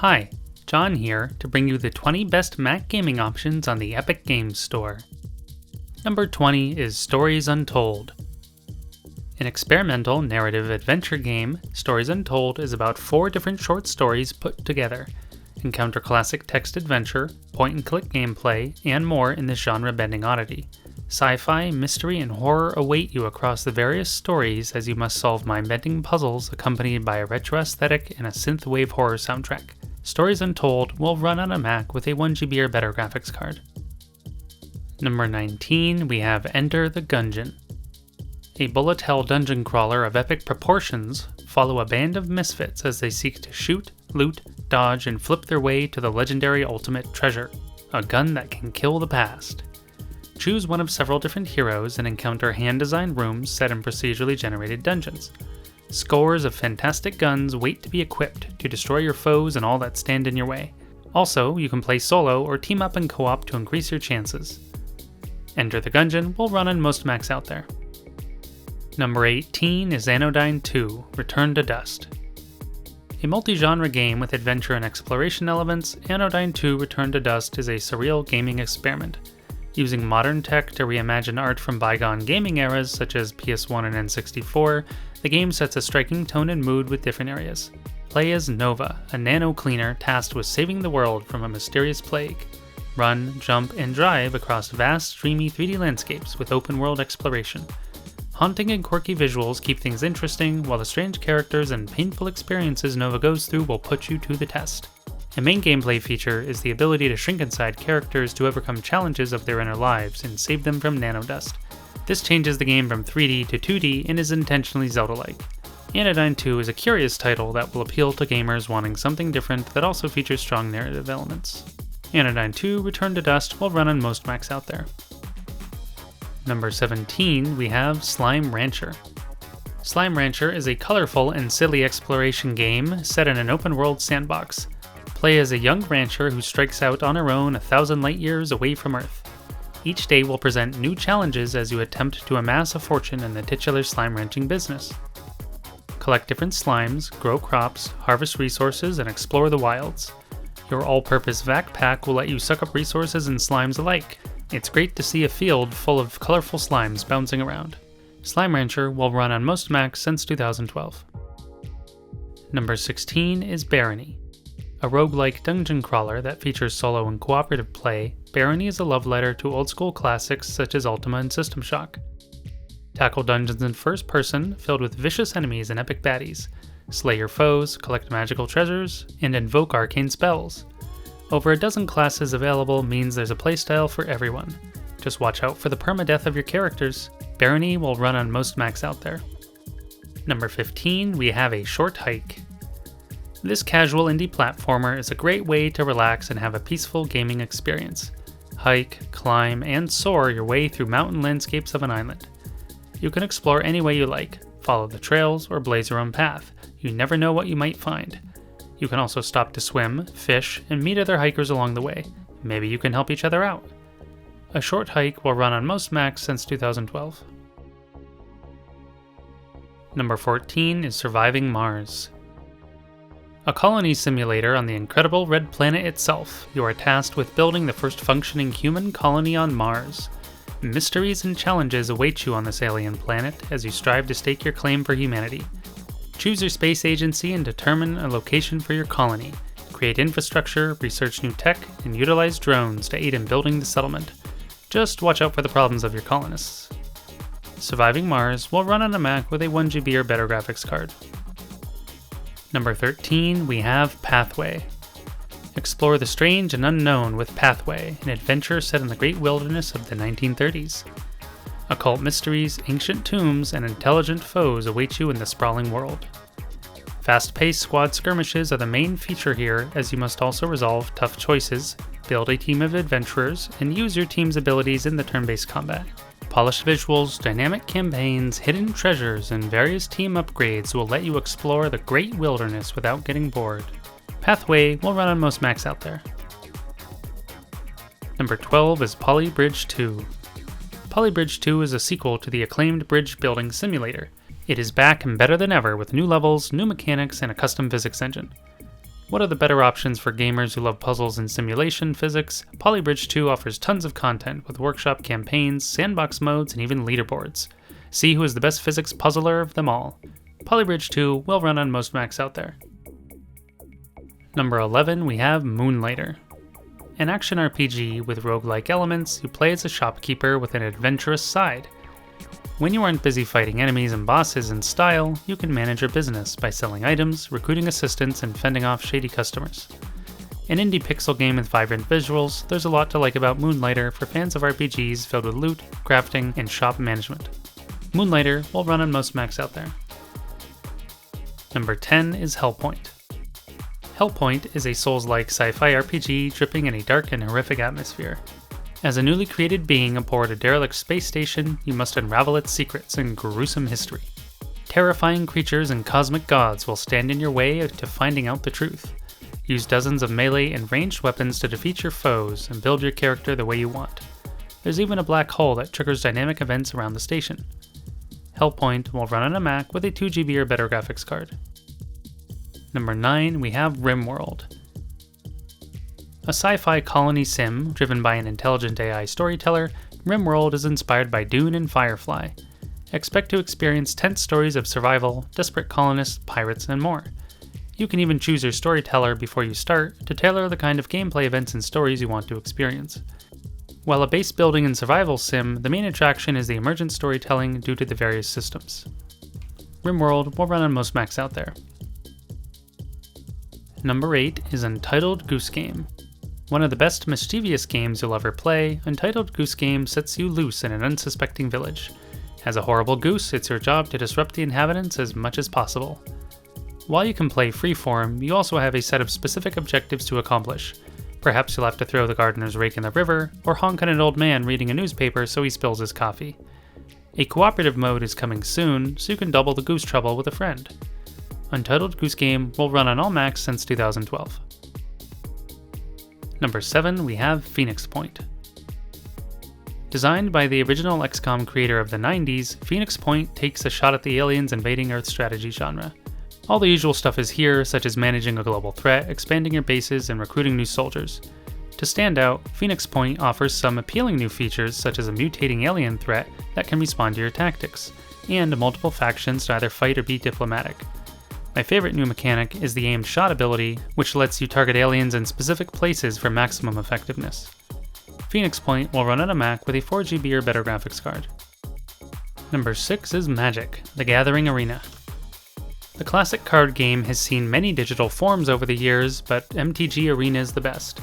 Hi, John here to bring you the 20 best Mac gaming options on the Epic Games Store. Number 20 is Stories Untold. An experimental narrative adventure game, Stories Untold is about 4 different short stories put together. Encounter classic text adventure, point-and-click gameplay, and more in this genre-bending oddity. Sci-fi, mystery, and horror await you across the various stories as you must solve mind-bending puzzles accompanied by a retro aesthetic and a synthwave horror soundtrack. Stories Untold will run on a Mac with a 1GB or better graphics card. Number 19, we have Enter the Gungeon. A bullet hell dungeon crawler of epic proportions, follow a band of misfits as they seek to shoot, loot, dodge, and flip their way to the legendary ultimate treasure, a gun that can kill the past. Choose one of several different heroes and encounter hand-designed rooms set in procedurally generated dungeons. Scores of fantastic guns wait to be equipped to destroy your foes and all that stand in your way. Also, you can play solo or team up in co-op to increase your chances. Enter the Gungeon will run on most Macs out there. Number 18 is Anodyne 2, Return to Dust. A multi-genre game with adventure and exploration elements, Anodyne 2 Return to Dust is a surreal gaming experiment. Using modern tech to reimagine art from bygone gaming eras such as PS1 and N64, the game sets a striking tone and mood with different areas. Play as Nova, a nano-cleaner tasked with saving the world from a mysterious plague. Run, jump, and drive across vast, dreamy 3D landscapes with open-world exploration. Haunting and quirky visuals keep things interesting, while the strange characters and painful experiences Nova goes through will put you to the test. A main gameplay feature is the ability to shrink inside characters to overcome challenges of their inner lives and save them from nanodust. This changes the game from 3D to 2D and is intentionally Zelda-like. Anodyne 2 is a curious title that will appeal to gamers wanting something different that also features strong narrative elements. Anodyne 2 Return to Dust will run on most Macs out there. Number 17, we have Slime Rancher. Slime Rancher is a colorful and silly exploration game set in an open-world sandbox. Play as a young rancher who strikes out on her own 1,000 light years away from Earth. Each day will present new challenges as you attempt to amass a fortune in the titular slime ranching business. Collect different slimes, grow crops, harvest resources, and explore the wilds. Your all-purpose vac pack will let you suck up resources and slimes alike. It's great to see a field full of colorful slimes bouncing around. Slime Rancher will run on most Macs since 2012. Number 16 is Barony. A roguelike dungeon crawler that features solo and cooperative play, Barony is a love letter to old-school classics such as Ultima and System Shock. Tackle dungeons in first person, filled with vicious enemies and epic baddies. Slay your foes, collect magical treasures, and invoke arcane spells. Over a dozen classes available means there's a playstyle for everyone. Just watch out for the permadeath of your characters. Barony will run on most Macs out there. Number 15, we have A Short Hike. This casual indie platformer is a great way to relax and have a peaceful gaming experience. Hike, climb, and soar your way through mountain landscapes of an island. You can explore any way you like, follow the trails, or blaze your own path. You never know what you might find. You can also stop to swim, fish, and meet other hikers along the way. Maybe you can help each other out. A Short Hike will run on most Macs since 2012. Number 14 is Surviving Mars. A colony simulator on the incredible red planet itself, you are tasked with building the first functioning human colony on Mars. Mysteries and challenges await you on this alien planet as you strive to stake your claim for humanity. Choose your space agency and determine a location for your colony. Create infrastructure, research new tech, and utilize drones to aid in building the settlement. Just watch out for the problems of your colonists. Surviving Mars will run on a Mac with a 1GB or better graphics card. Number 13, we have Pathway. Explore the strange and unknown with Pathway, an adventure set in the great wilderness of the 1930s. Occult mysteries, ancient tombs, and intelligent foes await you in the sprawling world. Fast-paced squad skirmishes are the main feature here, as you must also resolve tough choices, build a team of adventurers, and use your team's abilities in the turn-based combat. Polished visuals, dynamic campaigns, hidden treasures, and various team upgrades will let you explore the great wilderness without getting bored. Pathway will run on most Macs out there. Number 12 is Polybridge 2. Polybridge 2 is a sequel to the acclaimed bridge building simulator. It is back and better than ever with new levels, new mechanics, and a custom physics engine. One of the better options for gamers who love puzzles and simulation physics, Polybridge 2 offers tons of content with workshop campaigns, sandbox modes, and even leaderboards. See who is the best physics puzzler of them all. Polybridge 2 will run on most Macs out there. Number 11, we have Moonlighter. An action RPG with roguelike elements, you play as a shopkeeper with an adventurous side. When you aren't busy fighting enemies and bosses in style, you can manage your business by selling items, recruiting assistants, and fending off shady customers. An indie pixel game with vibrant visuals, there's a lot to like about Moonlighter for fans of RPGs filled with loot, crafting, and shop management. Moonlighter will run on most Macs out there. Number 10 is Hellpoint. Hellpoint is a Souls-like sci-fi RPG dripping in a dark and horrific atmosphere. As a newly created being aboard a derelict space station, you must unravel its secrets and gruesome history. Terrifying creatures and cosmic gods will stand in your way to finding out the truth. Use dozens of melee and ranged weapons to defeat your foes and build your character the way you want. There's even a black hole that triggers dynamic events around the station. Hellpoint will run on a Mac with a 2GB or better graphics card. Number 9, we have Rimworld. A sci-fi colony sim driven by an intelligent AI storyteller, Rimworld is inspired by Dune and Firefly. Expect to experience tense stories of survival, desperate colonists, pirates, and more. You can even choose your storyteller before you start to tailor the kind of gameplay events and stories you want to experience. While a base building and survival sim, the main attraction is the emergent storytelling due to the various systems. Rimworld will run on most Macs out there. Number 8 is Untitled Goose Game. One of the best mischievous games you'll ever play, Untitled Goose Game sets you loose in an unsuspecting village. As a horrible goose, it's your job to disrupt the inhabitants as much as possible. While you can play freeform, you also have a set of specific objectives to accomplish. Perhaps you'll have to throw the gardener's rake in the river, or honk at an old man reading a newspaper so he spills his coffee. A cooperative mode is coming soon, so you can double the goose trouble with a friend. Untitled Goose Game will run on all Macs since 2012. Number 7, we have Phoenix Point. Designed by the original XCOM creator of the 90s, Phoenix Point takes a shot at the aliens invading Earth strategy genre. All the usual stuff is here, such as managing a global threat, expanding your bases, and recruiting new soldiers. To stand out, Phoenix Point offers some appealing new features such as a mutating alien threat that can respond to your tactics, and multiple factions to either fight or be diplomatic. My favorite new mechanic is the aimed shot ability, which lets you target aliens in specific places for maximum effectiveness. Phoenix Point will run on a Mac with a 4GB or better graphics card. Number 6 is Magic: The Gathering Arena. The classic card game has seen many digital forms over the years, but MTG Arena is the best.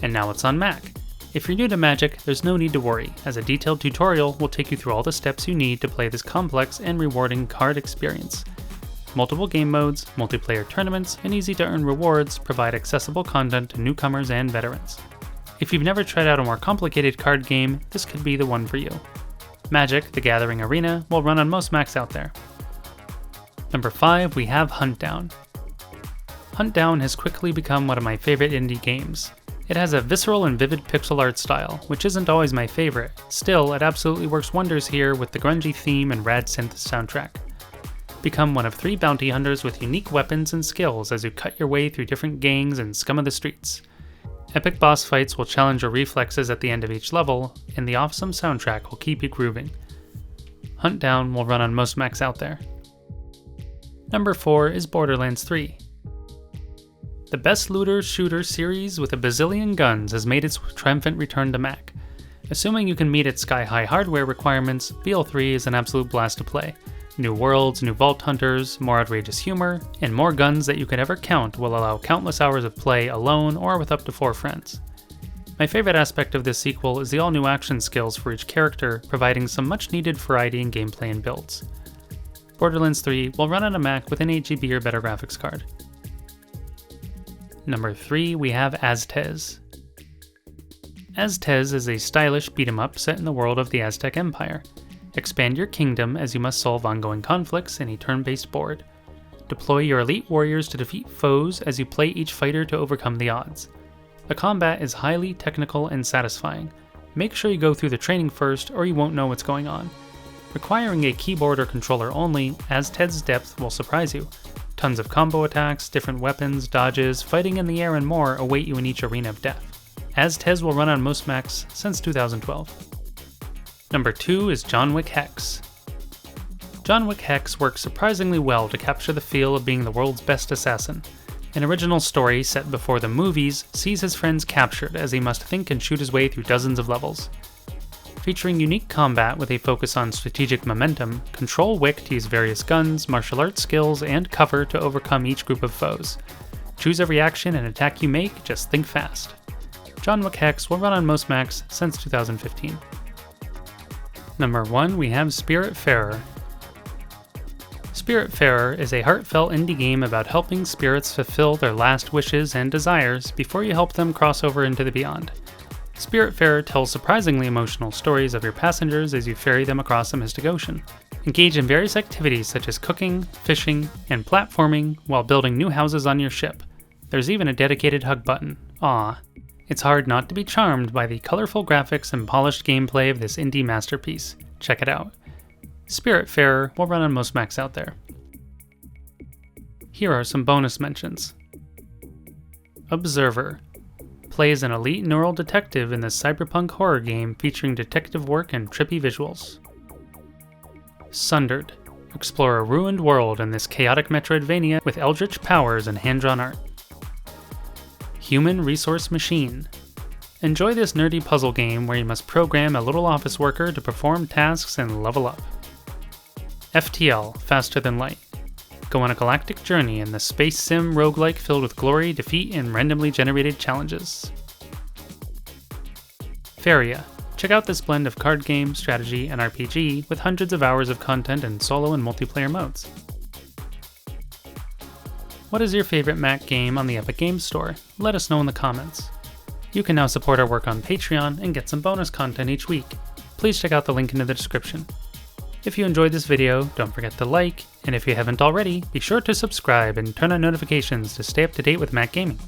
And now it's on Mac. If you're new to Magic, there's no need to worry, as a detailed tutorial will take you through all the steps you need to play this complex and rewarding card experience. Multiple game modes, multiplayer tournaments, and easy-to-earn rewards provide accessible content to newcomers and veterans. If you've never tried out a more complicated card game, this could be the one for you. Magic: The Gathering Arena will run on most Macs out there. Number 5, we have Huntdown. Huntdown has quickly become one of my favorite indie games. It has a visceral and vivid pixel art style, which isn't always my favorite. Still, it absolutely works wonders here with the grungy theme and rad synth soundtrack. Become one of 3 bounty hunters with unique weapons and skills as you cut your way through different gangs and scum of the streets. Epic boss fights will challenge your reflexes at the end of each level, and the awesome soundtrack will keep you grooving. Huntdown will run on most Macs out there. Number 4 is Borderlands 3. The best looter-shooter series with a bazillion guns has made its triumphant return to Mac. Assuming you can meet its sky-high hardware requirements, BL3 is an absolute blast to play. New worlds, new vault hunters, more outrageous humor, and more guns that you could ever count will allow countless hours of play alone or with up to 4 friends. My favorite aspect of this sequel is the all-new action skills for each character, providing some much-needed variety in gameplay and builds. Borderlands 3 will run on a Mac with an 8GB or better graphics card. Number 3, we have Aztez. Aztez is a stylish beat-em-up set in the world of the Aztec Empire. Expand your kingdom as you must solve ongoing conflicts in a turn-based board. Deploy your elite warriors to defeat foes as you play each fighter to overcome the odds. The combat is highly technical and satisfying. Make sure you go through the training first or you won't know what's going on. Requiring a keyboard or controller only, Aztez's depth will surprise you. Tons of combo attacks, different weapons, dodges, fighting in the air, and more await you in each arena of death. Aztez will run on most Macs since 2012. Number 2 is Wick Hex. Wick Hex works surprisingly well to capture the feel of being the world's best assassin. An original story set before the movies sees his friends captured as he must think and shoot his way through dozens of levels. Featuring unique combat with a focus on strategic momentum, control Wick to use various guns, martial arts skills, and cover to overcome each group of foes. Choose every action and attack you make, just think fast. Wick Hex will run on most Macs since 2015. Number 1, we have Spiritfarer. Spiritfarer is a heartfelt indie game about helping spirits fulfill their last wishes and desires before you help them cross over into the beyond. Spiritfarer tells surprisingly emotional stories of your passengers as you ferry them across the mystic ocean. Engage in various activities such as cooking, fishing, and platforming while building new houses on your ship. There's even a dedicated hug button. Aww. It's hard not to be charmed by the colorful graphics and polished gameplay of this indie masterpiece. Check it out. Spiritfarer will run on most Macs out there. Here are some bonus mentions. Observer. Plays an elite neural detective in this cyberpunk horror game featuring detective work and trippy visuals. Sundered. Explore a ruined world in this chaotic Metroidvania with eldritch powers and hand-drawn art. Human Resource Machine. Enjoy this nerdy puzzle game where you must program a little office worker to perform tasks and level up. FTL, Faster Than Light. Go on a galactic journey in the space sim roguelike filled with glory, defeat, and randomly generated challenges. Faeria. Check out this blend of card game, strategy, and RPG with hundreds of hours of content in solo and multiplayer modes. What is your favorite Mac game on the Epic Games Store? Let us know in the comments. You can now support our work on Patreon and get some bonus content each week. Please check out the link in the description. If you enjoyed this video, don't forget to like, and if you haven't already, be sure to subscribe and turn on notifications to stay up to date with Mac gaming.